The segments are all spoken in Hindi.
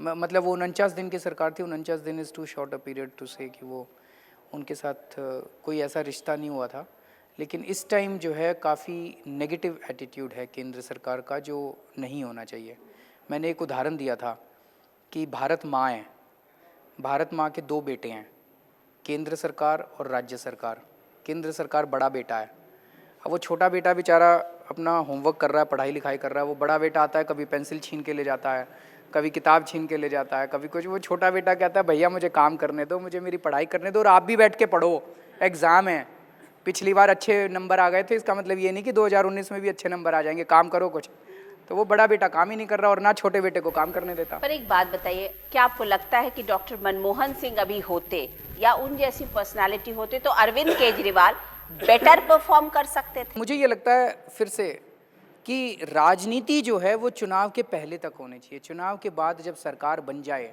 मतलब वो 49 दिन की सरकार थी, 49 दिन is too short a period to say कि वो उनके साथ कोई ऐसा रिश्ता नहीं हुआ था। लेकिन इस टाइम जो है काफ़ी नेगेटिव एटीट्यूड है केंद्र सरकार का, जो नहीं होना चाहिए। मैंने एक उदाहरण दिया था कि भारत माँ है, भारत माँ के 2 बेटे हैं, केंद्र सरकार और राज्य सरकार। केंद्र सरकार बड़ा बेटा है, अब वो छोटा बेटा बेचारा अपना होमवर्क कर रहा है, पढ़ाई लिखाई कर रहा है। वो बड़ा बेटा आता है, कभी पेंसिल छीन के ले जाता है, कभी किताब छीन के ले जाता है, कभी कुछ। वो छोटा बेटा कहता है भैया मुझे काम करने दो, मुझे मेरी पढ़ाई करने दो, और आप भी बैठ के पढ़ो, एग्ज़ाम है। पिछली बार अच्छे नंबर आ गए थे, इसका मतलब ये नहीं कि 2019 में भी अच्छे नंबर आ जाएंगे, काम करो कुछ। तो वो बड़ा बेटा काम ही नहीं कर रहा और ना छोटे बेटे को काम करने देता। पर एक बात बताइए, क्या आपको लगता है कि डॉक्टर मनमोहन सिंह अभी होते या उन जैसी पर्सनालिटी होते तो अरविंद केजरीवाल बेटर परफॉर्म कर सकते थे? मुझे ये लगता है फिर से कि राजनीति जो है वो चुनाव के पहले तक होनी चाहिए। चुनाव के बाद जब सरकार बन जाए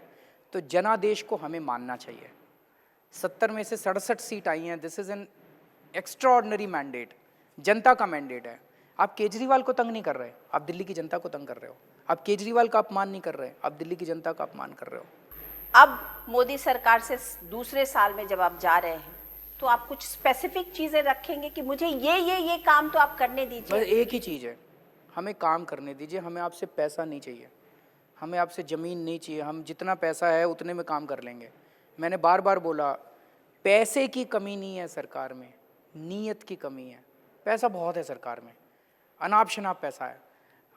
तो जनादेश को हमें मानना चाहिए। 70 में से 67 सीट आई हैं, this is an extraordinary mandate, जनता का मैंडेट है। आप केजरीवाल को तंग नहीं कर रहे, आप दिल्ली की जनता को तंग कर रहे हो। आप केजरीवाल का अपमान नहीं कर रहे, आप दिल्ली की जनता का अपमान कर रहे हो। अब मोदी सरकार से दूसरे साल में जब आप जा रहे हैं तो आप कुछ स्पेसिफिक चीजें रखेंगे कि मुझे ये काम तो आप करने दीजिए? बस एक ही चीज़ है, हमें काम करने दीजिए। हमें आपसे पैसा नहीं चाहिए, हमें आपसे ज़मीन नहीं चाहिए। हम जितना पैसा है उतने में काम कर लेंगे। मैंने बार बार बोला, पैसे की कमी नहीं है सरकार में, नीयत की कमी है। पैसा बहुत है सरकार में, अनाप शनाप पैसा है।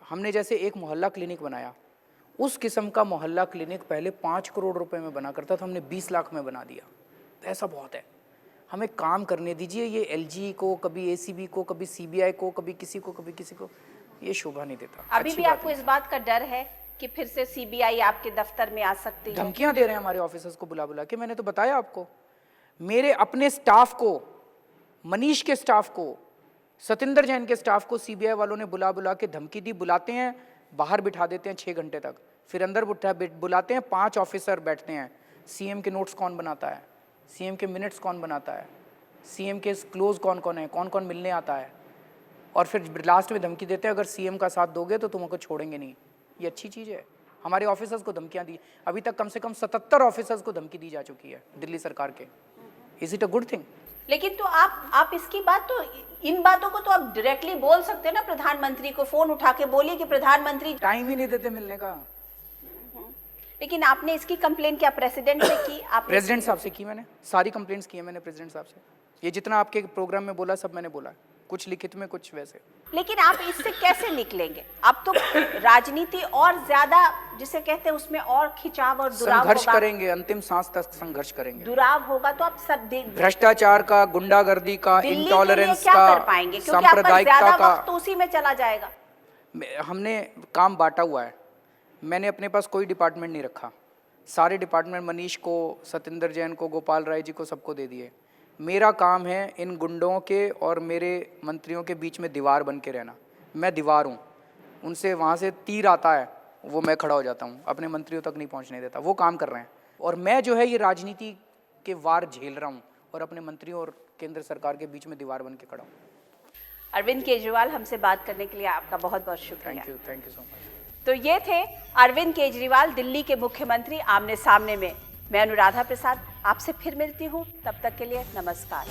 हमने जैसे एक मोहल्ला क्लिनिक बनाया, उस किस्म का मोहल्ला क्लिनिक पहले 5 करोड़ रुपए में बना करता था, हमने 20 लाख में बना दिया। पैसा बहुत है, हमें काम करने दीजिए। ये एलजी को, कभी एसीबी को, कभी सीबीआई को, कभी किसी को, कभी किसी को, ये शोभा नहीं देता। अभी भी आपको इस बात का डर है कि फिर से सीबीआई आपके दफ्तर में आ सकती है? धमकियां दे रहे हैं हमारे ऑफिसर्स को बुला बुला के। मैंने तो बताया आपको, मेरे अपने स्टाफ को, मनीष के स्टाफ को, सतिंदर जैन के स्टाफ को सीबीआई वालों ने बुला बुला के धमकी दी। बुलाते हैं, बाहर बिठा देते हैं 6 घंटे तक, फिर अंदर बुलाते हैं, 5 ऑफिसर बैठते हैं। सीएम के नोट्स कौन बनाता है, सीएम के मिनट्स कौन बनाता है, सीएम के क्लोज कौन कौन है, कौन कौन मिलने आता है, और फिर लास्ट में धमकी देते हैं अगर सीएम का साथ दोगे तो तुमको छोड़ेंगे नहीं। ये अच्छी चीज़ है? हमारे ऑफिसर्स को धमकियां दी, अभी तक कम से कम 77 ऑफिसर्स को धमकी दी जा चुकी है दिल्ली सरकार के। Is it a good thing? लेकिन तो आप इसकी बात तो, इन बातों को तो आप डायरेक्टली बोल सकते हैं ना, प्रधानमंत्री को फोन उठा के बोलिए कि प्रधानमंत्री। टाइम ही नहीं देते मिलने का। लेकिन आपने इसकी कंप्लेन क्या प्रेसिडेंट से की? आप प्रेसिडेंट साहब से की, मैंने सारी कंप्लेंट्स की है मैंने प्रेसिडेंट साहब से। ये जितना आपके प्रोग्राम में बोला सब मैंने बोला, कुछ लिखित में कुछ वैसे। लेकिन आप इससे कैसे निकलेंगे? अब तो राजनीति और ज्यादा, जिसे कहते हैं उसमें और खिंचाव और दुराव संघर्ष होगा। करेंगे, अंतिम सांस तक संघर्ष करेंगे। दुराव होगा तो आप सब भ्रष्टाचार का, गुंडागर्दी का, इंटॉलरेंस का, कर पाएंगे? क्योंकि सांप्रदायिकता ज्यादा का। वक्त तो उसी में चला जाएगा। हमने काम बांटा हुआ है, मैंने अपने पास कोई डिपार्टमेंट नहीं रखा। सारे डिपार्टमेंट मनीष को, सतिंदर जैन को, गोपाल राय जी को, सबको दे दिए। मेरा काम है इन गुंडों के और मेरे मंत्रियों के बीच में दीवार बन के रहना। मैं दीवार हूँ, उनसे वहाँ से तीर आता है वो मैं खड़ा हो जाता हूँ, अपने मंत्रियों तक नहीं पहुँचने देता। वो काम कर रहे हैं और मैं जो है ये राजनीति के वार झेल रहा हूँ और अपने मंत्रियों और केंद्र सरकार के बीच में दीवार बन के खड़ा हूँ। अरविंद केजरीवाल, हमसे बात करने के लिए आपका बहुत बहुत शुक्रिया। Thank you so much. तो ये थे अरविंद केजरीवाल, दिल्ली के मुख्यमंत्री, आमने सामने में। मैं अनुराधा प्रसाद आपसे फिर मिलती हूँ, तब तक के लिए नमस्कार।